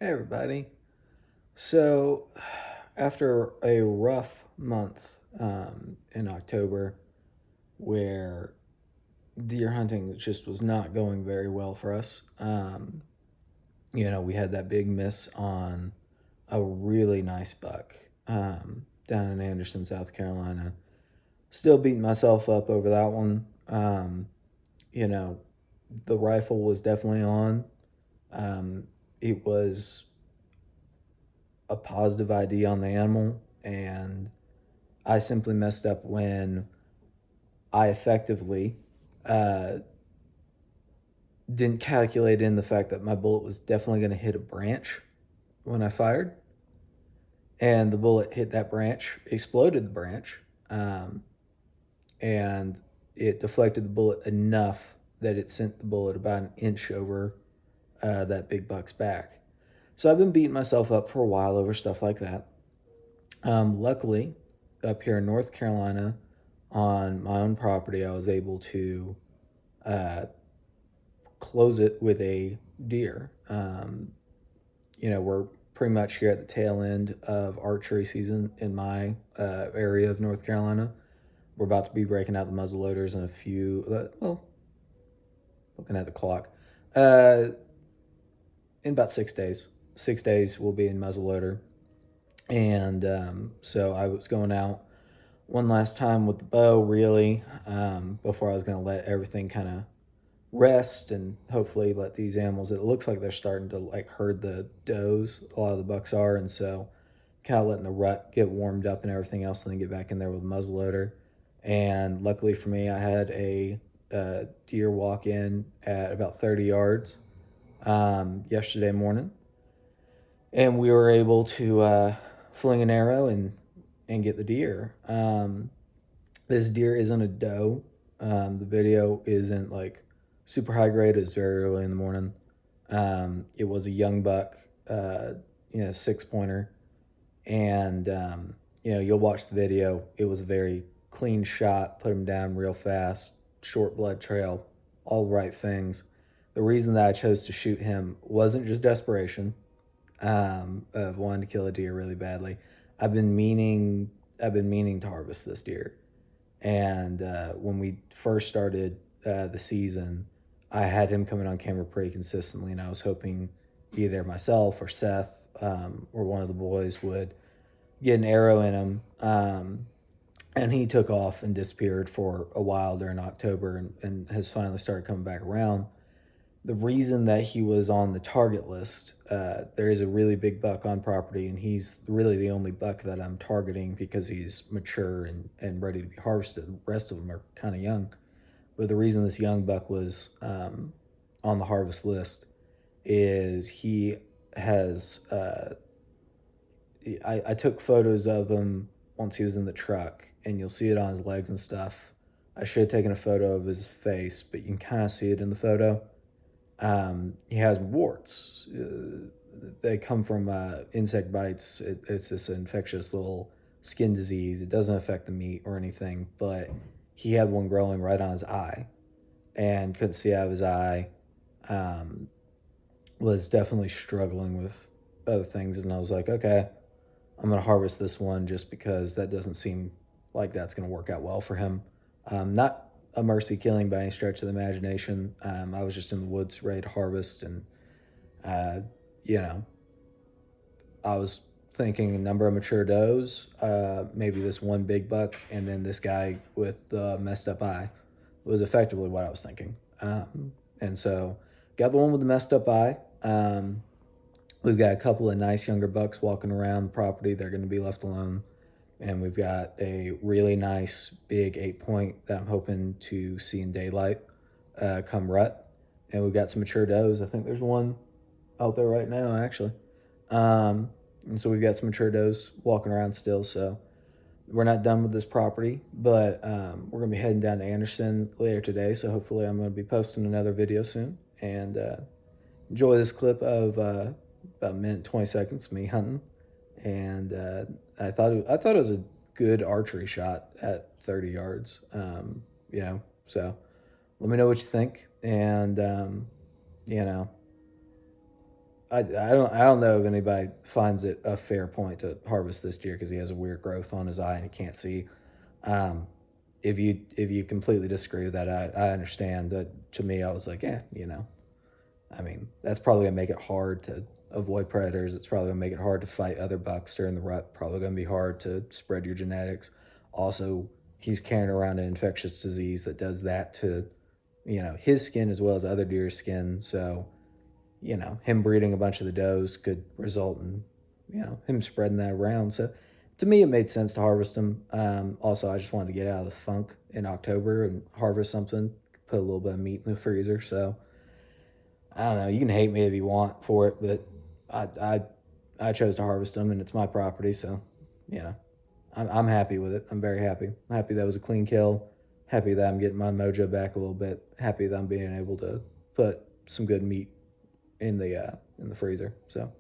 Hey everybody. So, after a rough month in October where deer hunting just was not going very well for us, we had that big miss on a really nice buck down in Anderson, South Carolina. Still beating myself up over that one. You know, the rifle was definitely on. It was a positive ID on the animal, and I simply messed up when I effectively uh, didn't calculate in the fact that my bullet was definitely going to hit a branch when I fired, and the bullet hit that branch, exploded the branch, um, and it deflected the bullet enough that it sent the bullet about an inch over that big buck's back. So I've been beating myself up for a while over stuff like that. Luckily, up here in North Carolina, on my own property, I was able to uh, close it with a deer. We're pretty much here at the tail end of archery season in my area of North Carolina. We're about to be breaking out the muzzle loaders in a few, looking at the clock, uh, in about 6 days. 6 days we'll be in muzzleloader. And so I was going out one last time with the bow, really, before I was going to let everything kind of rest and hopefully let these animals. It looks like they're starting to like herd the does. A lot of the bucks are, and so kind of letting the rut get warmed up and everything else, and then get back in there with a muzzleloader. And luckily for me, I had a deer walk in at about 30 yards yesterday morning, and we were able to fling an arrow and get the deer. This deer isn't a doe. The video isn't like super high grade. It's very early in the morning. It was a young buck, 6 pointer, and you'll watch the video. It was a very clean shot. Put him down real fast. Short blood trail. All the right things. The reason that I chose to shoot him wasn't just desperation of wanting to kill a deer really badly. I've been meaning to harvest this deer, and when we first started the season, I had him coming on camera pretty consistently, and I was hoping either myself or Seth or one of the boys would get an arrow in him. And he took off and disappeared for a while during October, and has finally started coming back around. The reason that he was on the target list, there is a really big buck on property, and he's really the only buck that I'm targeting because he's mature and ready to be harvested. The rest of them are kind of young. But the reason this young buck was on the harvest list is he has. I took photos of him once he was in the truck, and you'll see it on his legs and stuff. I should have taken a photo of his face, but you can kind of see it in the photo. He has warts. They come from insect bites. It's this infectious little skin disease. It doesn't affect the meat or anything, but he had one growing right on his eye and couldn't see out of his eye. Um, was definitely struggling with other things, and I was like, okay, I'm gonna harvest this one just because that doesn't seem like that's gonna work out well for him. Not a mercy killing by any stretch of the imagination. I was just in the woods ready to harvest, and uh, you know, I was thinking a number of mature does, maybe this one big buck, and then this guy with the messed up eye was effectively what I was thinking. And so got the one with the messed up eye. We've got a couple of nice younger bucks walking around the property. They're going to be left alone. And we've got a really nice big 8 point that I'm hoping to see in daylight come rut. And we've got some mature does. I think there's one out there right now, actually. And so we've got some mature does walking around still. So we're not done with this property, but we're going to be heading down to Anderson later today. So hopefully I'm going to be posting another video soon. And enjoy this clip of about a minute 20 seconds me hunting, and I thought it was a good archery shot at 30 yards. So let me know what you think, and you know I don't know if anybody finds it a fair point to harvest this deer because he has a weird growth on his eye and he can't see. Um, if you completely disagree with that, I understand. But to me, I was like, I mean, that's probably gonna make it hard to avoid predators. It's probably gonna make it hard to fight other bucks during the rut. Probably gonna be hard to spread your genetics. Also, he's carrying around an infectious disease that does that to, his skin as well as other deer's skin. So, him breeding a bunch of the does could result in, him spreading that around. So, to me, it made sense to harvest him. Also, I just wanted to get out of the funk in October and harvest something, put a little bit of meat in the freezer. So, I don't know. You can hate me if you want for it, but I I chose to harvest them, and it's my property. So, you know, I'm happy with it. I'm very happy. I'm happy that was a clean kill. Happy that I'm getting my mojo back a little bit. Happy that I'm being able to put some good meat in the freezer. So